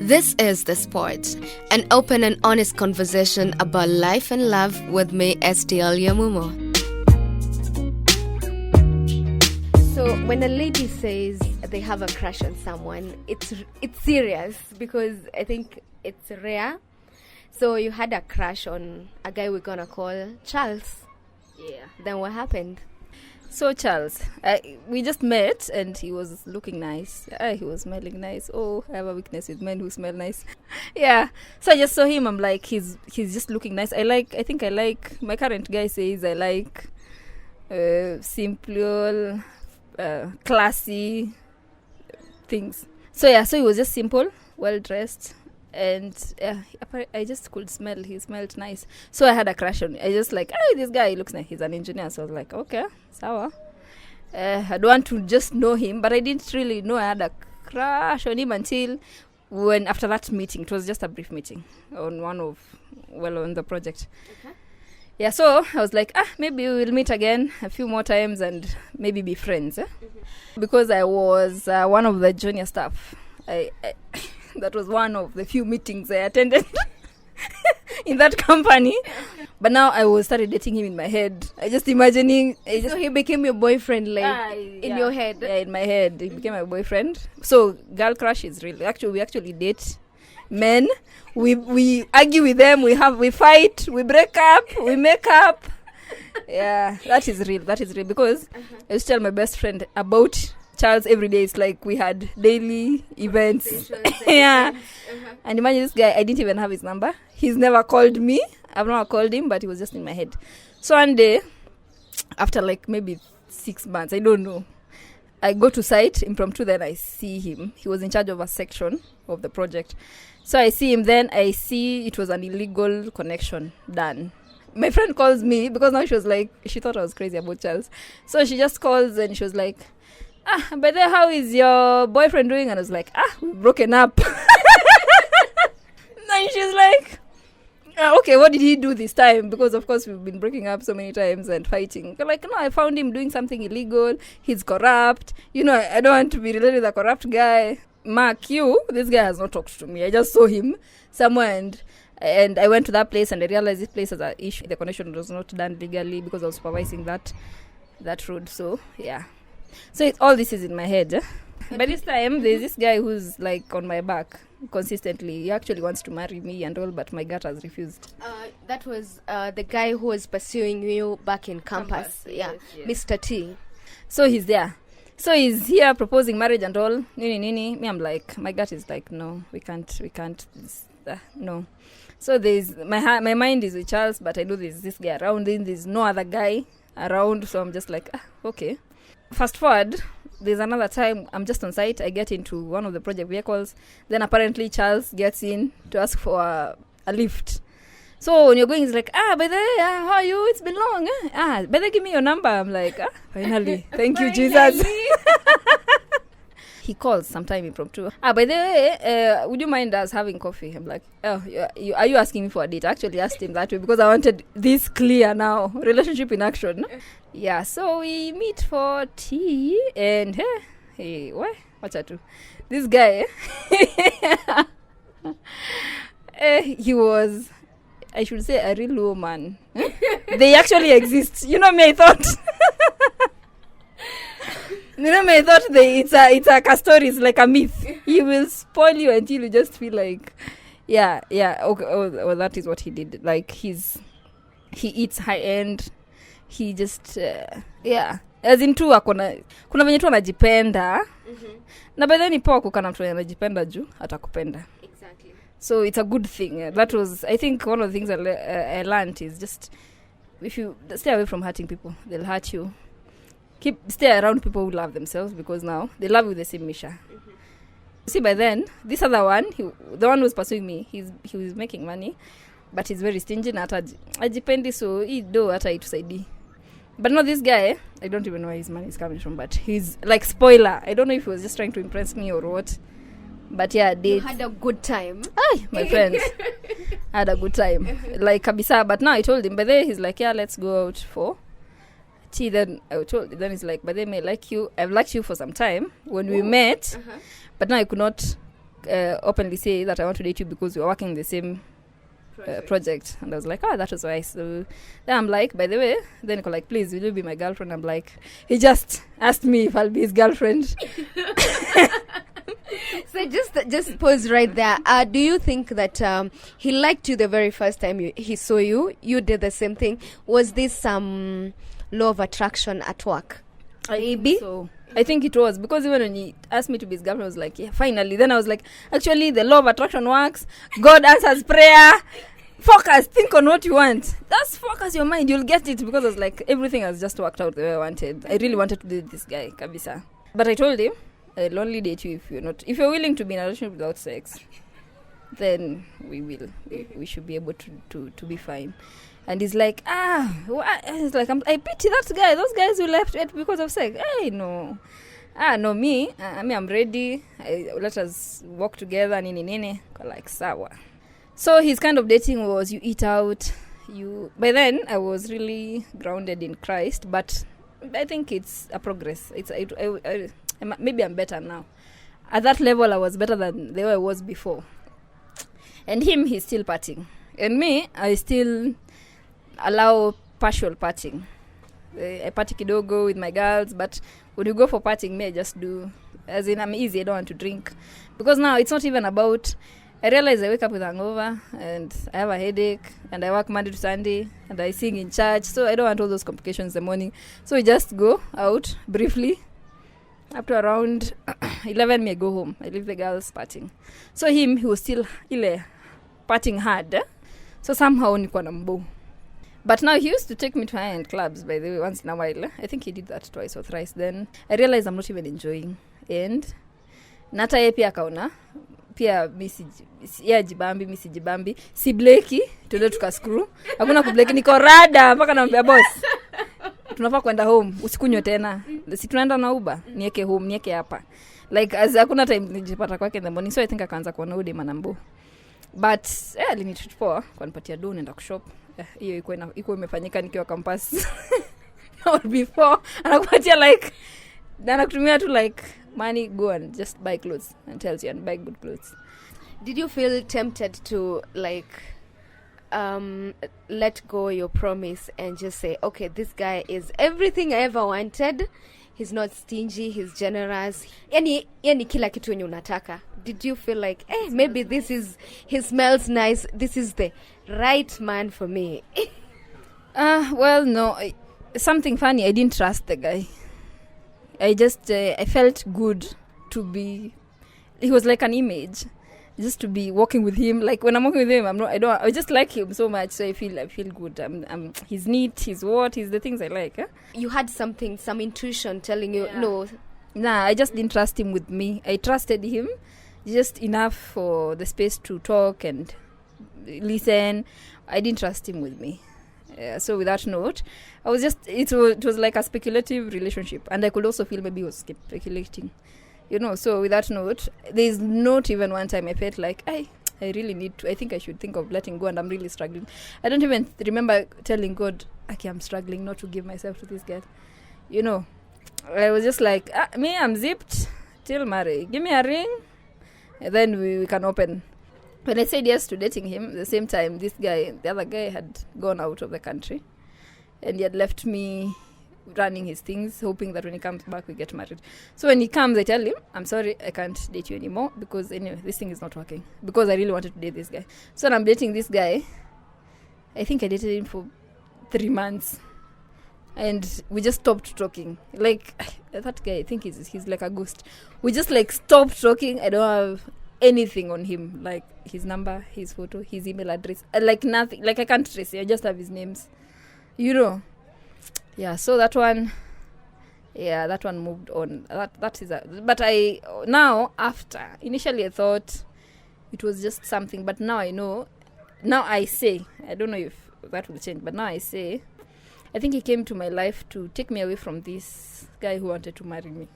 This is The Sport, an open and honest conversation about life and love with me, STL Yamumo. So when a lady says they have a crush on someone, it's serious because I think it's rare. So you had a crush on a guy we're gonna call Charles. Yeah. Then what happened? So Charles, we just met and he was looking nice. He was smelling nice. Oh, I have a weakness with men who smell nice. Yeah. So I just saw him. I'm like, he's just looking nice. I think I like, my current guy says I like simple, classy things. So yeah, so he was just simple, well dressed. And I just could smell. He smelled nice. So I had a crush on him. I just like, this guy looks nice. He's an engineer. So I was like, okay, sawa. I don't want to just know him, but I didn't really know I had a crush on him until after that meeting. It was just a brief meeting on on the project. Okay. Yeah, so I was like, maybe we will meet again a few more times and maybe be friends. Mm-hmm. Because I was one of the junior staff. That was one of the few meetings I attended in that company. But now I started dating him in my head. I just imagining. So he became your boyfriend, in your head? Yeah, in my head. He became my boyfriend. So girl crush is real. We actually date men. We argue with them. We fight. We break up. We make up. Yeah, that is real. Because I used to tell my best friend about Charles every day. It's like we had daily events. Yeah. And imagine this guy, I didn't even have his number. He's never called me. I've never called him, but he was just in my head. So one day, after like maybe 6 months, I don't know, I go to site impromptu, then I see him. He was in charge of a section of the project. So I see him, then I see it was an illegal connection done. My friend calls me because now she thought I was crazy about Charles. So she just calls and she was like, but then how is your boyfriend doing? And I was like, we've broken up. And she's like, okay, what did he do this time? Because of course we've been breaking up so many times and fighting. They're like, no, I found him doing something illegal. He's corrupt. I don't want to be related with a corrupt guy. Mark you, this guy has not talked to me. I just saw him somewhere and I went to that place and I realized this place has an issue. The connection was not done legally because I was supervising that road. So yeah. So all this is in my head. By this time, there's this guy who's like on my back consistently. He actually wants to marry me and all, but my gut has refused. That was the guy who was pursuing you back in campus. Yeah, yes. Mr. T. So he's there. So he's here proposing marriage and all. Me, I'm like, my gut is like, no, we can't. No. So my mind is with Charles, but I know there's this guy around. Then there's no other guy around. So I'm just like, okay. Fast forward, there's another time I'm just on site. I get into one of the project vehicles. Then apparently Charles gets in to ask for a lift. So when you're going, he's like, by the way, how are you? It's been long. Better give me your number. I'm like, finally. Thank you, Jesus. He calls sometime impromptu. By the way, would you mind us having coffee? I'm like, are you asking me for a date? I actually asked him that way because I wanted this clear now. Relationship in action. Yeah, so we meet for tea and hey, what's that do? This guy, he was, I should say, a real woman. They actually exist. Me, I thought. I thought it's a story. It's like a myth. He will spoil you until you just feel like, yeah. Okay, that is what he did. Like he eats high end. He just as in tu kuna venye tu anajipenda. Na by then ni poa kukana mtu anajipenda juu atakupenda. Exactly. So it's a good thing. That was, I think, one of the things I learned is just, if you stay away from hurting people, they'll hurt you. Stay around people who love themselves, because now they love you with the same mission. Mm-hmm. See, by then, this other one, the one who's pursuing me, he was making money, but he's very stingy na hata ajipendi, so he do hata itusaidi. But no, this guy, I don't even know where his money is coming from, but he's like spoiler. I don't know if he was just trying to impress me or what. But yeah, you had a good time. My friends. I had a good time. Like kabisa. But now I told him, but then he's like, yeah, let's go out for tea. Then he's like, but they may like you. I've liked you for some time when we met, but now I could not openly say that I want to date you because we're working the same project. And I was like, that was why. So then I'm like, by the way, then Nico like, please, will you be my girlfriend? I'm like, he just asked me if I'll be his girlfriend. So just pause right there. Do you think that he liked you the very first time he saw you? You did the same thing. Was this some law of attraction at work? Maybe. So I think it was, because even when he asked me to be his girlfriend, I was like, yeah, finally. Then I was like, actually, the law of attraction works. God answers prayer. Focus. Think on what you want. Just focus your mind. You'll get it. Because I was like, everything has just worked out the way I wanted. I really wanted to date this guy, kabisa. But I told him, I'll only date you if you're willing to be in a relationship without sex. Then we should be able to be fine. And he's like, he's like, I pity that guy. Those guys who left it because of sex. Hey, no. No, me, I'm ready. Let us walk together, nini. Like, sawa. So his kind of dating was you eat out. By then, I was really grounded in Christ, but I think it's a progress. Maybe I'm better now. At that level, I was better than the way I was before. And him, he's still partying. And me, I still allow partial partying. I party kidogo with my girls, but when you go for partying, me, I just do, as in I'm easy, I don't want to drink. Because now it's not even about, I realize I wake up with hangover, and I have a headache, and I work Monday to Sunday, and I sing in church, so I don't want all those complications in the morning. So we just go out briefly. Up to around 11, me I go home. I leave the girls partying. So he was still partying hard. So somehow niko na mbo. But now he used to take me to high-end clubs, by the way, once in a while. I think he did that twice or thrice. Then I realized I'm not even enjoying. And nata ye pia kaona. Pia jibambi, misi jibambi. Si bleki, tuende tukascrew. Hakuna kubleki, niko rada, mpaka naambia boss. Tunafaa kwenda home, usikunywe tena. Si tunaenda na Uber, nieke home, nieke hapa. Like, as hakuna time nijipata kwake in the morning, so I think akaanza kuona ude manambo. But, alinitreat poa, kwa nipatia do, nenda kushop. Hiyo iko imefanyika nikiwa campus. Or before, anakupatia like, anakutumia tu like, money, go and just buy clothes. And tells you, and buy good clothes. Did you feel tempted to like, let go your promise and just say, okay, this guy is everything I ever wanted. He's not stingy, he's generous. Yani kila kitu yenye unataka. Did you feel like, maybe he smells nice, this is the right man for me? Well, no. Something funny, I didn't trust the guy. I just, I felt good to be, he was like an image. Just to be walking with him, like when I'm walking with him, I just like him so much, so I feel good. He's neat, he's the things I like. You had some intuition telling you, no. Nah, I just didn't trust him with me. I trusted him just enough for the space to talk and listen. I didn't trust him with me. So with that note, I was just, it was like a speculative relationship, and I could also feel maybe he was speculating. So with that note, there's not even one time I felt like, I really need to, I think I should think of letting go, and I'm really struggling. I don't even remember telling God, okay, I'm struggling not to give myself to this guy. I was just like, me, I'm zipped till married. Give me a ring, and then we can open. When I said yes to dating him, at the same time, the other guy had gone out of the country, and he had left me running his things, hoping that when he comes back we get married. So when he comes, I tell him, I'm sorry, I can't date you anymore, because anyway, this thing is not working, because I really wanted to date this guy. So when I'm dating this guy, I think I dated him for 3 months, and we just stopped talking. Like, that guy, I think he's like a ghost. We just like stopped talking. I don't have anything on him, like his number, his photo, his email address, like nothing. Like I can't trace it, I just have his names, Yeah, so that one moved on. That is but now after, initially I thought it was just something, but now I know, now I say, I don't know if that will change, but now I say, I think he came to my life to take me away from this guy who wanted to marry me.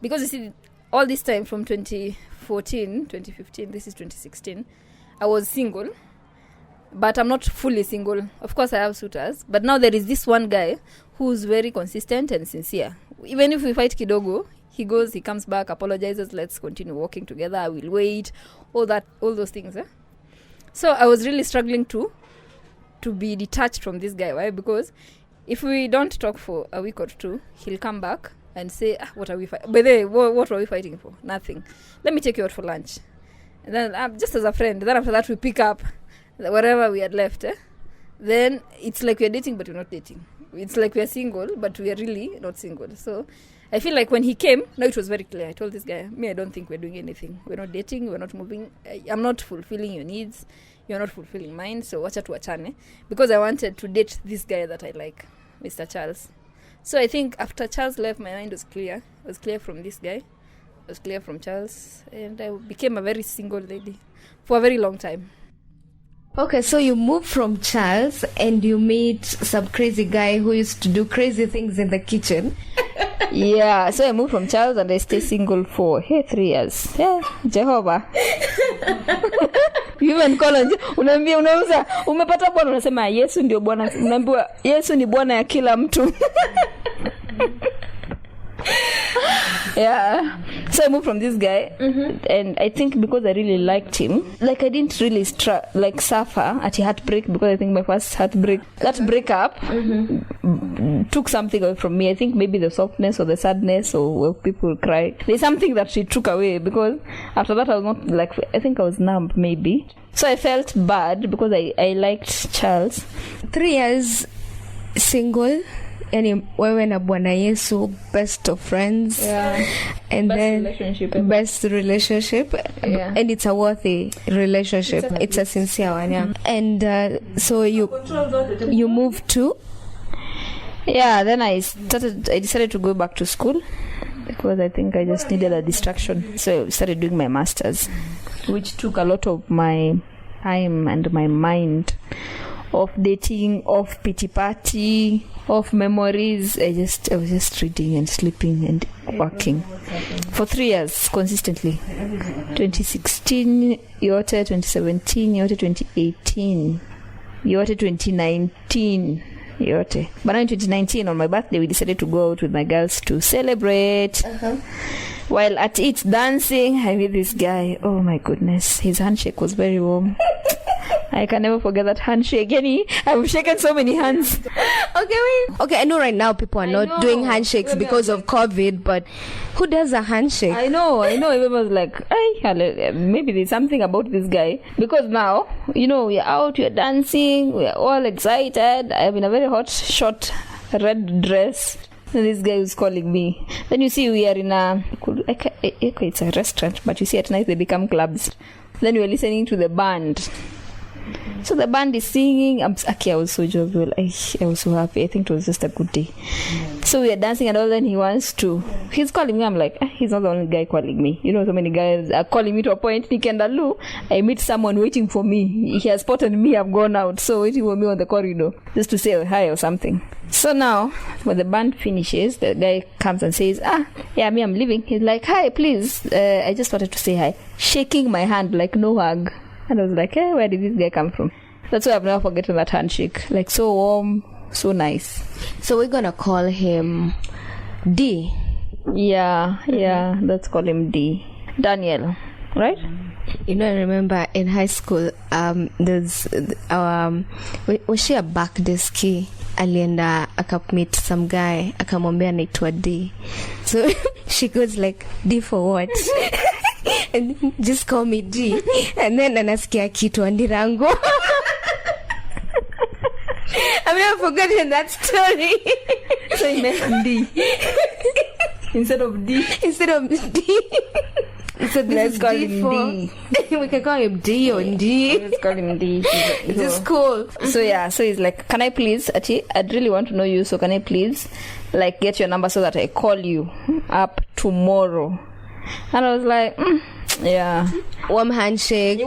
Because you see, all this time from 2014, 2015, this is 2016, I was single. But I'm not fully single. Of course, I have suitors. But now there is this one guy who's very consistent and sincere. Even if we fight kidogo, He goes, he comes back, apologizes, let's continue walking together, I will wait, all those things. So I was really struggling to be detached from this guy. Why? Because if we don't talk for a week or two, he'll come back and say, what are we fighting? By the way, what are we fighting for? Nothing. Let me take you out for lunch. And then just as a friend, then after that we pick up wherever we had left. Then it's like we're dating, but we're not dating. It's like we're single, but we are really not single. So I feel like when he came, now it was very clear. I told this guy, I don't think we're doing anything. We're not dating, we're not moving. I'm not fulfilling your needs. You're not fulfilling mine. So wacha tuachane. Because I wanted to date this guy that I like, Mr. Charles. So I think after Charles left, my mind was clear. It was clear from this guy. It was clear from Charles. And I became a very single lady for a very long time. Okay, so you moved from Charles and you meet some crazy guy who used to do crazy things in the kitchen. Yeah, so I moved from Charles and I stayed single for 3 years. Yeah, Jehovah. You even call on unaambia unauza umepata bwana unasema Yesu ndio bwana, unaambiwa Yesu ni bwana ya kila mtu. Yeah, so I moved from this guy, and I think because I really liked him, like I didn't really suffer at a heartbreak, because I think my first heartbreak, that breakup took something away from me. I think maybe the softness or the sadness, or when people cry, there's something that she took away, because after that I was not like, I think I was numb maybe. So I felt bad because I liked Charles. 3 years single. Yani wewe na Bwana Yesu, best of friends. Yeah. And best then relationship best relationship. Yeah. And it's a worthy relationship. It's a sincere one, yeah. And so you moved to? Yeah, then I decided to go back to school because I think I just needed a distraction. So I started doing my masters, which took a lot of my time and my mind off dating, off pity party, off memories. I was just reading and sleeping and working for 3 years consistently. 2016 yote, 2017 yote, 2018 yote, 2019 yote. But now in 2019 on my birthday we decided to go out with my girls to celebrate. While at it dancing, I met this guy. Oh my goodness, his handshake was very warm. I can never forget that handshake. I've shaken so many hands. Okay, I know right now people are not doing handshakes because of COVID, but who does a handshake? I know. Everyone was like, maybe there's something about this guy. Because now, we're out, we're dancing, we're all excited. I'm in a very hot, short, red dress. And this guy was calling me. Then you see we are in it's a restaurant, but you see at night they become clubs. Then we're listening to the band. So the band is singing. I was so jovial. I was so happy. I think it was just a good day. So we are dancing and all. Then he's calling me. I'm like, he's not the only guy calling me. So many guys are calling me to a point. I meet someone waiting for me. He has spotted me. I've gone out. So waiting for me on the corridor just to say hi or something. So now when the band finishes, the guy comes and says, I'm leaving. He's like, hi, please. I just wanted to say hi. Shaking my hand, like no hug. And I was like, where did this guy come from? That's why I've never forgotten that handshake. Like so warm, so nice. So we're gonna call him D. Yeah, let's call him D. Daniel, right? I remember in high school, there's was she a back deski? Alienda akammeet some guy, akamwambia anaitwa D. So she goes like, D for what? And just call me D. And then anasikia kitu Andirango. I've never forgotten that story. So he meant D. Instead of D. So let's call him D. We can call him D or D. Let's call him D. This is cool. So he's like, can I please, I'd really want to know you, so can I please get your number so that I call you up tomorrow? And I was like, yeah. Warm handshake.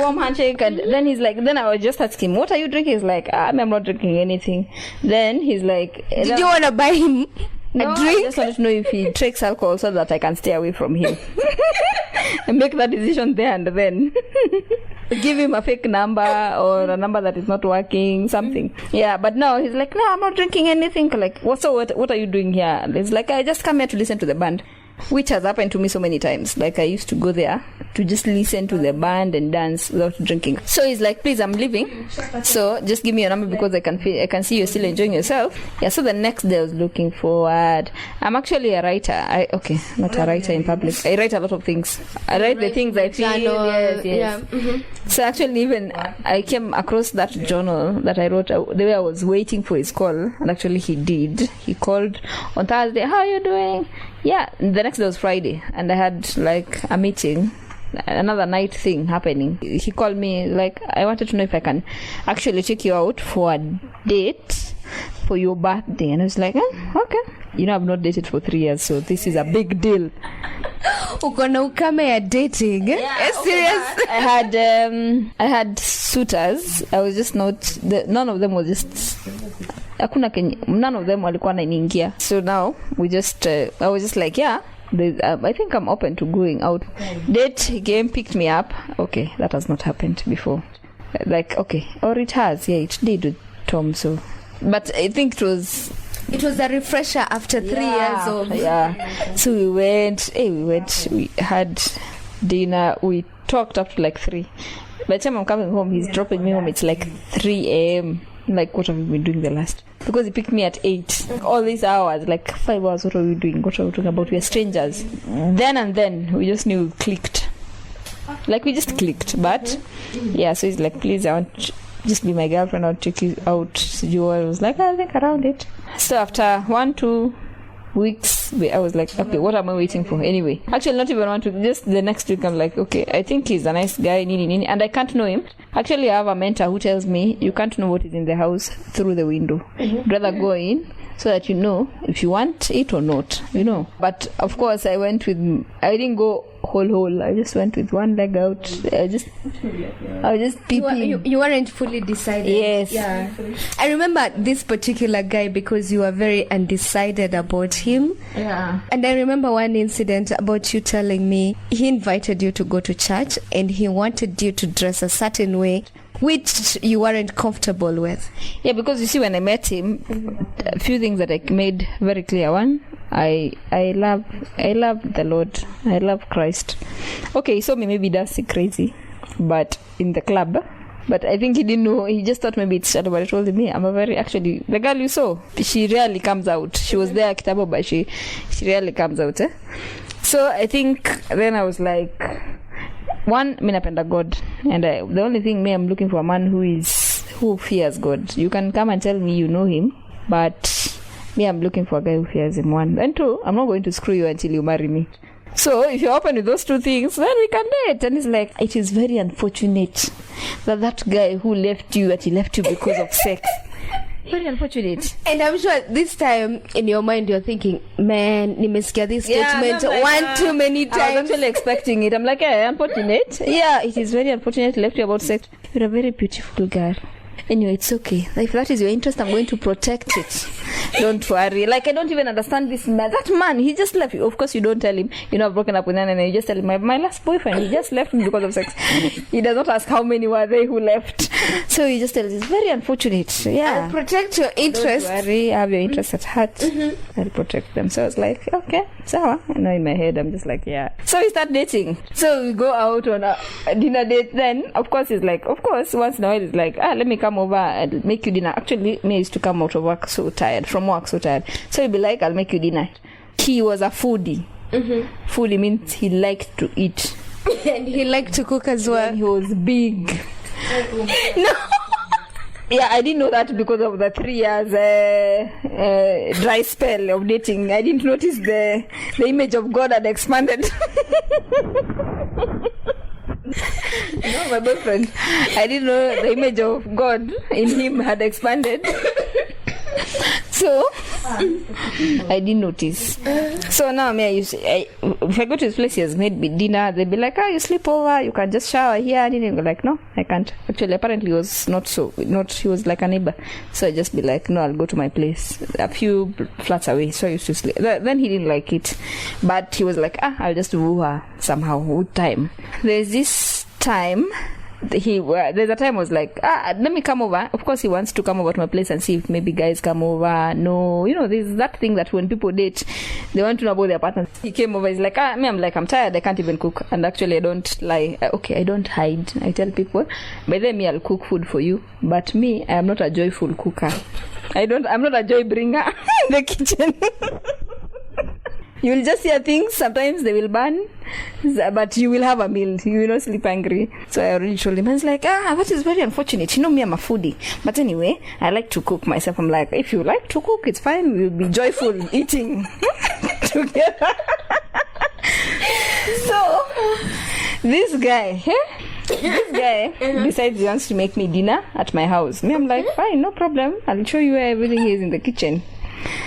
And then he's like, then I was just asking him, what are you drinking? He's like, I'm not drinking anything. Then he's like, did you want to buy him a drink? I just wanted to know if he takes alcohol so that I can stay away from him. And make that decision there and then. Give him a fake number or a number that is not working, something. Yeah, but no, he's like, no, I'm not drinking anything. Like, what are you doing here? He's like, I just come here to listen to the band. which has happened to me so many times. Like I used to go there to just listen to the band and dance without drinking. So he's like, please, I'm leaving, so just give me your number because I can see you're still enjoying yourself. Yeah. So the next day I was looking forward. I'm actually a writer. Not a writer in public. I write a lot of things. I write the things I feel. Yes. Yeah. So actually, even I came across that journal that I wrote the way I was waiting for his call, and actually he did. He called on Thursday. How are you doing? Yeah. The next day was Friday, and I had like a meeting, another night thing happening. He called me like, I wanted to know if I can actually take you out for a date for your birthday. And I was like, okay. I've not dated for 3 years, so this is a big deal. Ukona ukame ya dating? Yeah, serious? I had suitors. I was just not none of them was just none of them walikuwa wanaingia. So now we just I was just like, yeah, I think I'm open to going out. Date, he came, picked me up. Okay, that has not happened before. Like, okay, or it has. Yeah, it did with Tom. So, but I think it was a refresher after 3 years of... Yeah. So we went, we had dinner, we talked up to like 3. By the time I'm coming home, he's dropping me home, it's like 3 a.m. Like, what have we been doing the last? Because he picked me at 8. All these hours, like 5 hours, what are we doing? What are we talking about? We're strangers. Then and then, we just knew we clicked. Like, we just clicked. But, yeah, so he's like, please, I want... just be my girlfriend, I'll take you out. I was like, I think around it. So after 1-2 weeks, I was like, okay, what am I waiting for anyway? Actually, not even 1 week, just the next week I'm like, okay, I think he's a nice guy, and I can't know him. Actually, I have a mentor who tells me you can't know what is in the house through the window. Rather go in so that you know if you want it or not, But of course, I didn't go whole. I just went with one leg out. I was just peeping. You weren't fully decided. Yes. Yeah. I remember this particular guy because you were very undecided about him. Yeah. And I remember one incident about you telling me he invited you to go to church and he wanted you to dress a certain way which you weren't comfortable with. Yeah, because you see, when I met him, a few things that I made very clear. One, I love the Lord. I love Christ. Okay, he saw me maybe dancing crazy, but in the club. But I think he didn't know. He just thought maybe it's shadow. But I told him, the girl you saw, she rarely comes out. She was there Kitabo, but she rarely comes out. So I think then I was like, one, me napenda God, and the only thing I'm looking for a man who fears God. You can come and tell me you know him, but me, I'm looking for a guy who fears him. 1 and 2, I'm not going to screw you until you marry me. So if you're open with those 2 things, then we can date. And it's like, it is very unfortunate that guy who left you, that he left you because of sex. Very unfortunate. And I'm sure this time in your mind you're thinking, man, nimesikia this statement too many times. I was actually expecting it. I'm like, unfortunate. Yeah, it is very unfortunate he left you about sex. You're a very beautiful girl. Anyway, it's okay. If that is your interest, I'm going to protect it. Don't worry. Like, I don't even understand this man. That man, he just left you. Of course, you don't tell him, I've broken up with Nana, and you just tell him, my last boyfriend, he just left me because of sex. He does not ask how many were they who left. So he just tells, it's very unfortunate. Yeah. I'll protect your interest. Don't worry. I have your interest at heart. I'll protect them. So I was like, okay, so in my head, I'm just like, yeah. So we start dating. So we go out on a dinner date. Then, of course, he's like, once in a while, he's like, let me come over and make you dinner. Actually, me used to come out of work so tired. So he'd be like, I'll make you dinner. He was a foodie. Foodie means he liked to eat. And he liked to cook as well. And he was big. No. Yeah, I didn't know that because of the 3 years dry spell of dating. I didn't notice the image of God had expanded. No, my boyfriend. I didn't know the image of God in him had expanded. So I didn't notice. So now if I go to his place, he has made me dinner. They'd be like, you sleep over, you can just shower here. I didn't go like, no, I can't. Actually, apparently he was he was like a neighbor. So I just be like, no, I'll go to my place a few flats away. So I used to sleep. Then he didn't like it, but he was like, I'll just woo her somehow with time. There's this time there's a time I was like, let me come over. Of course he wants to come over to my place and see if maybe guys come over. No, there's that thing that when people date, they want to know about their partners. He came over, he's like, I'm tired, I can't even cook. And actually I don't lie. Okay, I don't hide. I tell people, by then I'll cook food for you. But me, I am not a joyful cooker. I'm not a joy bringer in the kitchen. You will just hear things, sometimes they will burn, but you will have a meal, you will not sleep angry. So I already told him, I was like, that is very unfortunate. Me, I'm a foodie. But anyway, I like to cook myself. I'm like, if you like to cook, it's fine. We'll be joyful eating together. So, this guy decides he wants to make me dinner at my house. Me, I'm like, fine, no problem. I'll show you where everything is in the kitchen.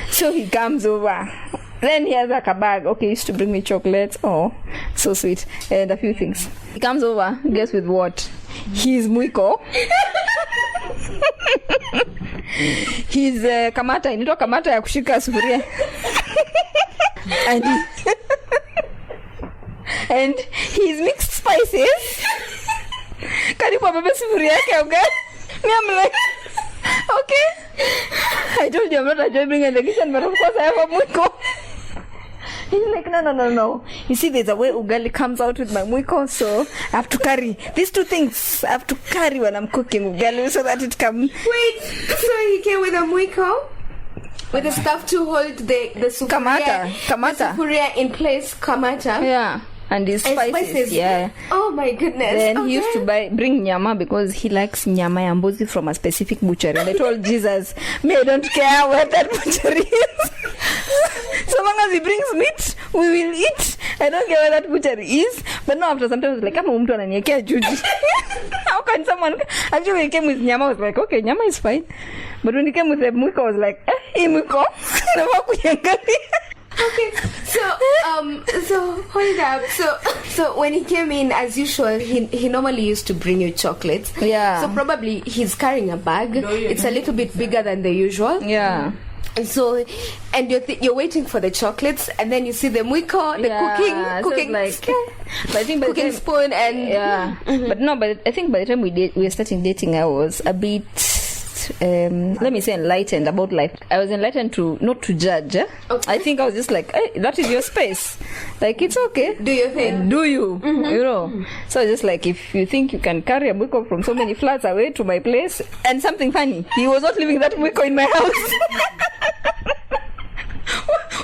So he comes over. Then he has like a bag. Okay, he used to bring me chocolates. Oh, so sweet. And a few things. He comes over. Guess with what? He's mwiko. He's kamata. Inaitwa kamata ya kushika sufuria. And he's mixed spices. Karibu abebe sufuria yake ya ugali. Me, I'm like, okay. I told you I'm not a joy bringer in the kitchen, but of course I have a mwiko. He's like, no. You see, there's a way ugali comes out with my mwiko, so I have to carry these two things. I have to carry when I'm cooking ugali so that it comes. Wait, so he came with a mwiko? With the stuff to hold the sufuria. Kamata. The sufuria in place, kamata. Yeah. And his spices. Yeah. Oh my goodness. Then he used to bring nyama because he likes nyama ya mbuzi from a specific butchery. And I told Jesus, I don't care where that butchery is. So long as he brings meat, we will eat. I don't care where that butchery is. But no, after sometimes like, kama mtu ananiekea juji. How can someone... Actually, when he came with nyama, I was like, okay, nyama is fine. But when he came with the mwiko, I was like, mwiko? Okay, so hold up. So when he came in, as usual, he normally used to bring you chocolates. Yeah. So probably he's carrying a bag. It's a little bit bigger than the usual. Yeah. And so, and you're waiting for the chocolates, and then you see the mwiko, the cooking, like, but I think by cooking the time, spoon, and yeah. But I think by the time we were starting dating, I was a bit. Let me say enlightened about life. I was enlightened to not to judge. Okay. I think I was just like, hey, that is your space. Like, it's okay. Do your thing. Do you? So just like, if you think you can carry a mwiko from so many flats away to my place, and something funny, he was not leaving that mwiko in my house.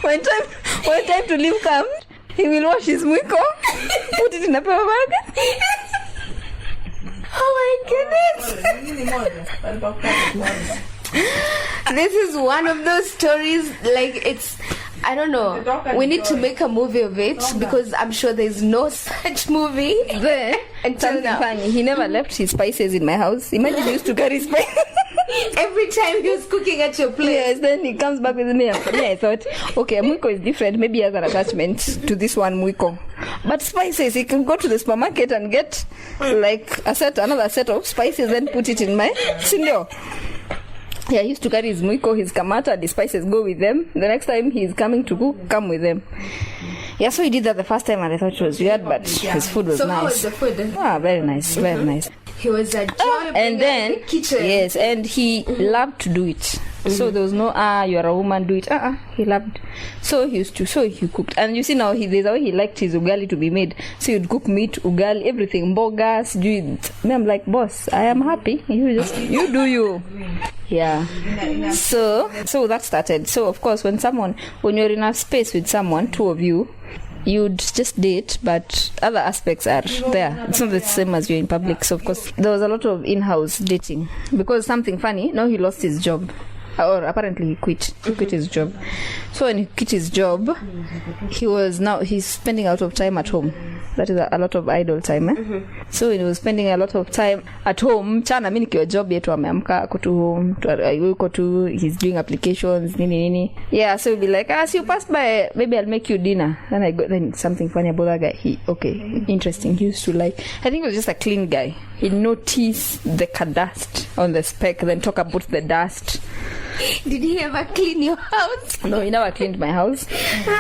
when time to leave comes, he will wash his mwiko, put it in a paper bag. Oh my goodness. This is one of those stories, like, it's, I don't know, we need to make a movie of it, because I'm sure there's no such movie there until now. Funny, he never left his spices in my house. Imagine he used to carry spices every time he was cooking at your place. Yes, then he comes back with me. For me, I thought, okay, mwiko is different. Maybe he has an attachment to this one mwiko. But spices, he can go to the supermarket and get like another set of spices, and put it in my sindio. Yeah, he used to carry his mwiko, his kamata, the spices go with them. The next time he's coming to cook, come with them. Yeah, so he did that the first time, and I thought it was weird, but his food was nice. So how was the food? Very nice, very nice. He was a joy and then in the kitchen. Yes, and he loved to do it. So there was no you're a woman, do it. He loved. So he cooked. And you see now there's a way he liked his ugali to be made. So he'd cook meat, ugali, everything, bogas, do it. I'm like, boss, I am happy. You do you. Yeah. So that started. So of course when you're in a space with someone, two of you, you'd just date, but other aspects are there. It's not the same as you're in public. So of course there was a lot of in-house dating, because something funny, now he lost his job, or apparently he quit his job. So when he quit his job, he's spending a lot of time at home. That is a lot of idle time. So he was spending a lot of time at home. Chana mimi nikiwa job yetu ameamka ako tu he's doing applications nini. Yeah, so he'll be like, so you pass by, maybe I'll make you dinner. Then something funny about that guy. Interesting. He used to like, I think he was just a clean guy. He'd notice the dust on the speck, then talk about the dust. Did he ever clean your house? No, he never cleaned my house.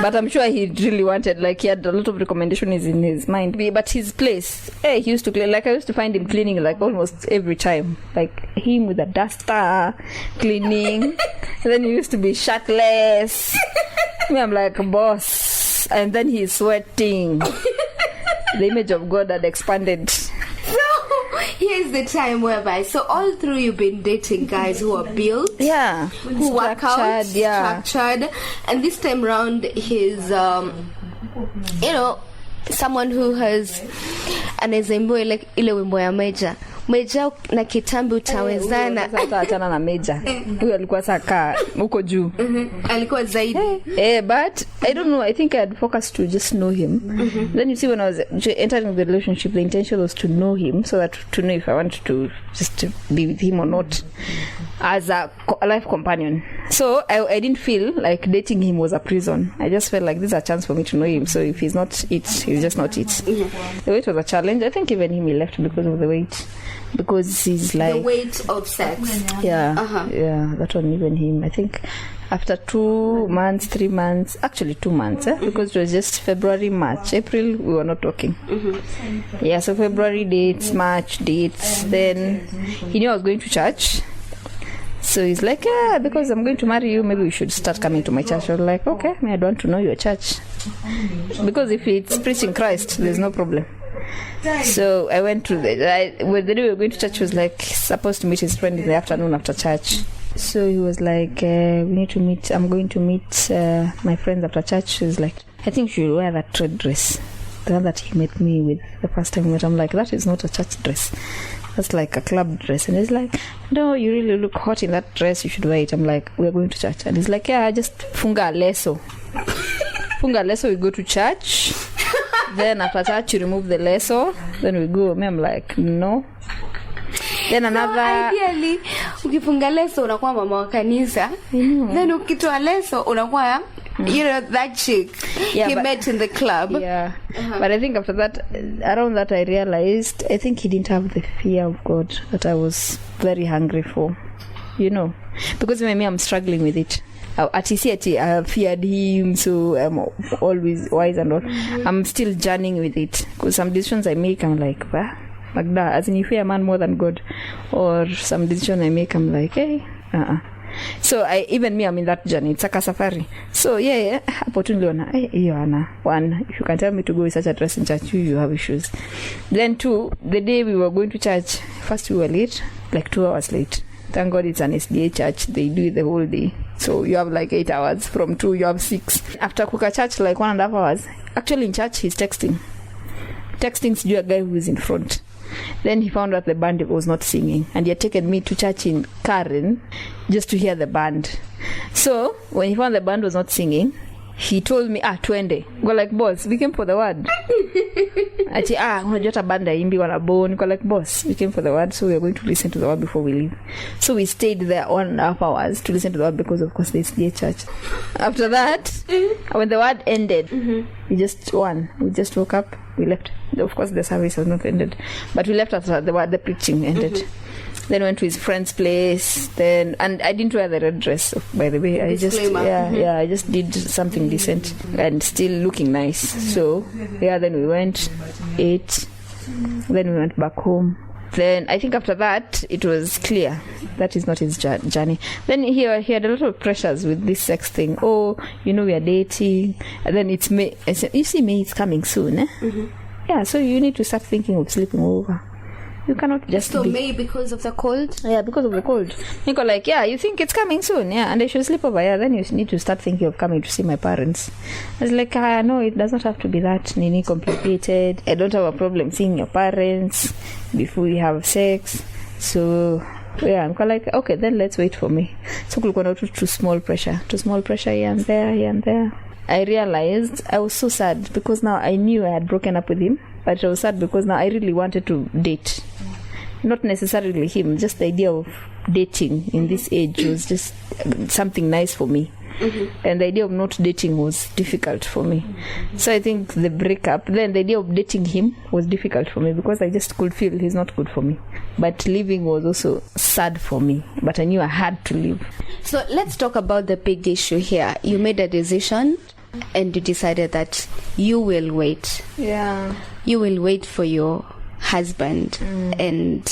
But I'm sure he really wanted, like, he had a lot of recommendations in his mind. But his place, he used to clean. Like, I used to find him cleaning, like, almost every time. Like, him with a duster, cleaning. And then he used to be shirtless. Me, I'm like, boss. And then he's sweating. The image of God had expanded. Here's the time whereby, so all through you've been dating guys who are built, who work out, structured, and this time round he's, someone who has anaweza imbo ile wimbo ya Meja na kitambi utawezana. Sasa achana na Meja. Huyo alikuwa saka huko juu. Alikuwa zaidi. But I don't know, I think I had focused to just know him. Then you see, when I was entering the relationship, the intention was to know him, so that to know if I wanted to just to be with him or not as a life companion. So I didn't feel like dating him was a prison. I just felt like this is a chance for me to know him. So if he's not it, he's just not it. The weight was a challenge. I think even him, he left because of the weight. Because he's like... The weight of sex. Yeah. Yeah, that one, even him. I think after 2 months, 3 months, actually 2 months, because it was just February, March, April, we were not talking. Yeah, so February dates, March dates. Then he knew I was going to church. So he's like, yeah, because I'm going to marry you, maybe we should start coming to my church. I was like, okay, I don't want to know your church. Because if it's preaching Christ, there's no problem. So I went to the day we were going to church, was like supposed to meet his friend in the afternoon after church. So he was like, we need to meet, I'm going to meet my friends after church. He was like, I think you should wear that red dress, the one that he met me with the first time we met. I'm like, that is not a church dress, that's like a club dress. And he's like, no, you really look hot in that dress, you should wear it. I'm like, we're going to church. And he's like, yeah, just funga leso. Funga leso, we go to church. Then after church you remove the leso, then we go. Me, I'm like, no. Then another, so ideally ukifunga leso unakuwa mama wa kanisa, then ukitoa leso unakuwa that chick he met in the club. But I think after that, around that, I realized I think he didn't have the fear of God that I was very hungry for, because me, I'm struggling with it. At I feared him, so I'm always wise and all. I'm still journeying with it, because some decisions I make, I'm like, Magda, as in you fear a man more than God, or some decision I make, I'm like, hey, So I'm in that journey. It's like a safari. So hapo tu niliona, one, if you can tell me to go with such a dress in church, you have issues. Then 2, the day we were going to church, first we were late, like 2 hours late. Thank God it's an SDA church. They do it the whole day. So you have like 8 hours. From 2, you have 6. After Kuka church, like 1.5 hours. Actually, in church, he's texting to a guy who is in front. Then he found out the band was not singing. And he had taken me to church in Karen just to hear the band. So when he found the band was not singing, he told me, twende. Go like, boss, we came for the word. Ati, unajua banda imbi wanabo. Go like, boss, we came for the word, so we are going to listen to the word before we leave. So we stayed there 1.5 hours to listen to the word, because of course there's the church. After that, when the word ended, we just woke up, we left. Of course the service was not ended, but we left after the preaching ended. Then went to his friend's place. And I didn't wear the red dress, by the way. I just did something decent and still looking nice. So then we went, ate, then we went back home. Then I think after that it was clear that is not his journey. Then he had a lot of pressures with this sex thing. We are dating, and then it's May. I said, you see, May is coming soon, Yeah, so you need to start thinking of sleeping over. You cannot just May because of the cold? Yeah, because of the cold. You go like, you think it's coming soon, and I should sleep over. Then you need to start thinking of coming to see my parents. I was like, no, it does not have to be that complicated. I don't have a problem seeing your parents before we have sex. So I'm like, okay, then let's wait for me. So to small pressure here and there. I realized I was so sad, because now I knew I had broken up with him, but I was sad because now I really wanted to date. Not necessarily him, just the idea of dating in this age was just something nice for me. and the idea of not dating was difficult for me. So I think the breakup, then the idea of dating him was difficult for me because I just could feel he's not good for me. But leaving was also sad for me, but I knew I had to leave. So let's talk about the big issue here. You made a decision and you decided that you will wait. Yeah. You will wait for your husband. And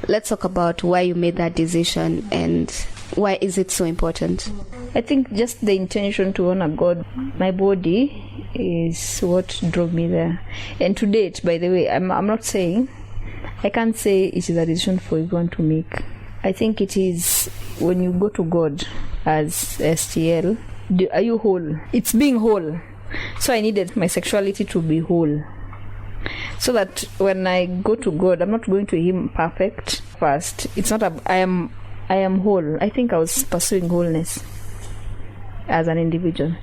let's talk about why you made that decision and why is it so important? I think just the intention to honor God. My body is what drove me there. And to date, by the way, I'm not saying, I can't say it is a decision for everyone to make. I think it is when you go to God as STL, are you whole? It's being whole. So I needed my sexuality to be whole. So that when I go to God, I'm not going to Him perfect first. It's not I am whole. I think I was pursuing wholeness as an individual.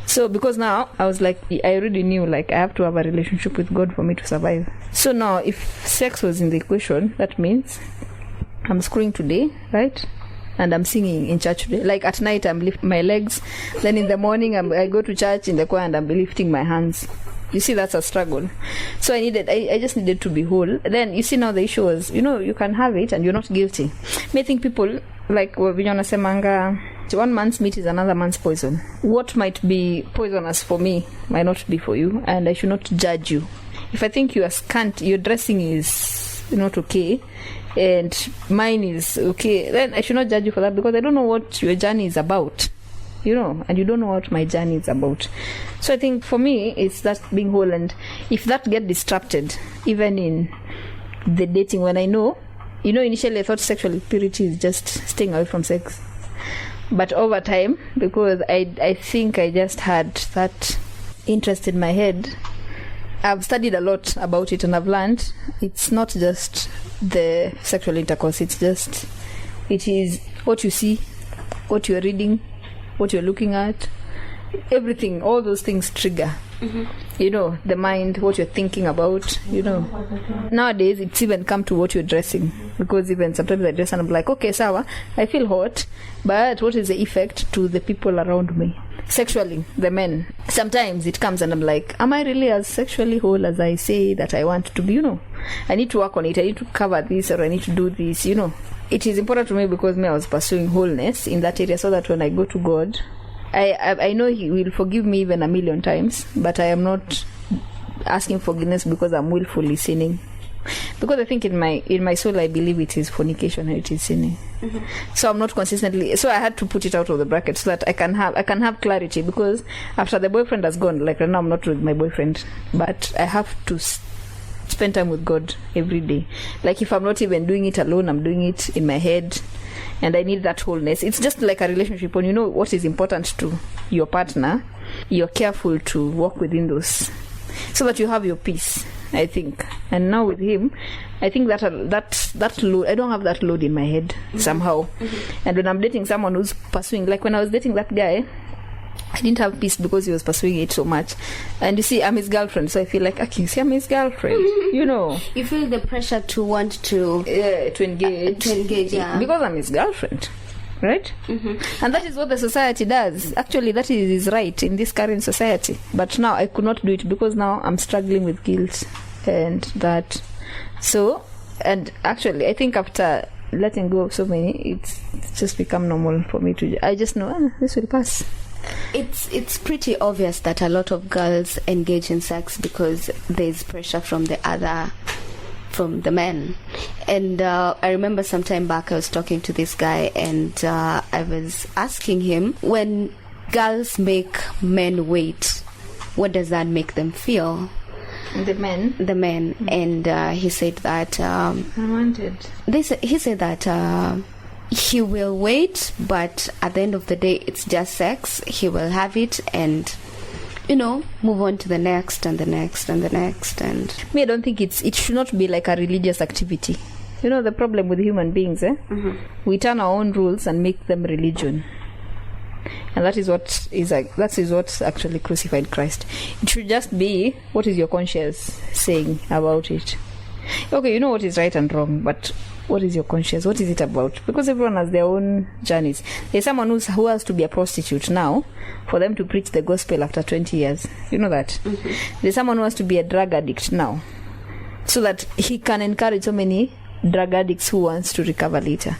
So because now I was like, I already knew like I have to have a relationship with God for me to survive. So now if sex was in the equation, that means I'm screwing today, right? And I'm singing in church today. Like at night I'm lifting my legs, then in the morning I go to church in the choir and I'm lifting my hands. You see, that's a struggle. So I just needed to be whole. Then you see now the issue was, you can have it and you're not guilty. I think people like Vijana Semanga, 1 man's meat is another man's poison. What might be poisonous for me might not be for you, and I should not judge you. If I think you are scant, your dressing is not okay, and mine is okay, then I should not judge you for that because I don't know what your journey is about. And you don't know what my journey is about. So I think for me, it's that being whole. And if that get disrupted, even in the dating, when I know, initially I thought sexual purity is just staying away from sex. But over time, because I think I just had that interest in my head, I've studied a lot about it and I've learned it's not just the sexual intercourse. It is what you see, what you're reading, what you're looking at, everything, all those things trigger. The mind, what you're thinking about, Nowadays, it's even come to what you're dressing. Because even sometimes I dress and I'm like, okay, sawa, I feel hot, but what is the effect to the people around me? Sexually, the men. Sometimes it comes and I'm like, am I really as sexually whole as I say that I want to be? I need to work on it. I need to cover this or I need to do this, It is important to me because I was pursuing wholeness in that area so that when I go to God, I know He will forgive me even 1,000,000 times, but I am not asking forgiveness because I'm willfully sinning. Because I think in my soul I believe it is fornication and it is sinning. So I'm not consistently. So I had to put it out of the bracket so that I can have clarity. Because after the boyfriend has gone, like right now I'm not with my boyfriend, but I have to spend time with God every day. Like if I'm not even doing it alone, I'm doing it in my head. And I need that wholeness. It's just like a relationship. When you know what is important to your partner, you're careful to walk within those so that you have your peace, I think. And now with him, I think that load, I don't have that load in my head somehow. And when I'm dating someone who's pursuing, like when I was dating that guy, I didn't have peace because he was pursuing it so much. And you see, I'm his girlfriend, so I feel like, okay, see, I'm his girlfriend. You feel the pressure to want to engage, yeah. Because I'm his girlfriend, right? And that is what the society does. Actually, that is right in this current society. But now I could not do it because now I'm struggling with guilt and that. So, and actually, I think after letting go of so many, it's just become normal for me to. I just know this will pass. It's pretty obvious that a lot of girls engage in sex because there's pressure from the men. And I remember some time back I was talking to this guy and I was asking him, when girls make men wait, what does that make them feel? The men. And he said that unwanted. He said that he will wait, but at the end of the day it's just sex. He will have it and move on to the next and the next and the next. And I don't think it should not be like a religious activity. The problem with human beings, we turn our own rules and make them religion. And that is what actually crucified Christ. It should just be, what is your conscience saying about it? Okay, you know what is right and wrong, but what is your conscience? What is it about? Because everyone has their own journeys. There's someone who has to be a prostitute now for them to preach the gospel after 20 years. You know that? Mm-hmm. There's someone who has to be a drug addict now so that he can encourage so many drug addicts who wants to recover later.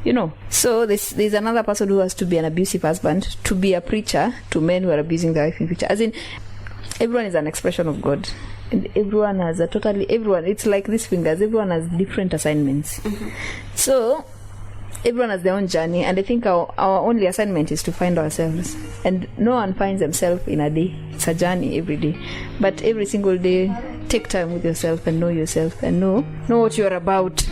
You know, so there's another person who has to be an abusive husband to be a preacher to men who are abusing their wife in future. As in, everyone is an expression of God. And everyone has everyone, it's like these fingers, everyone has different assignments. Mm-hmm. So everyone has their own journey, and I think our only assignment is to find ourselves. And no one finds themselves in a day. It's a journey every day. But every single day, take time with yourself and know yourself and know what you're about.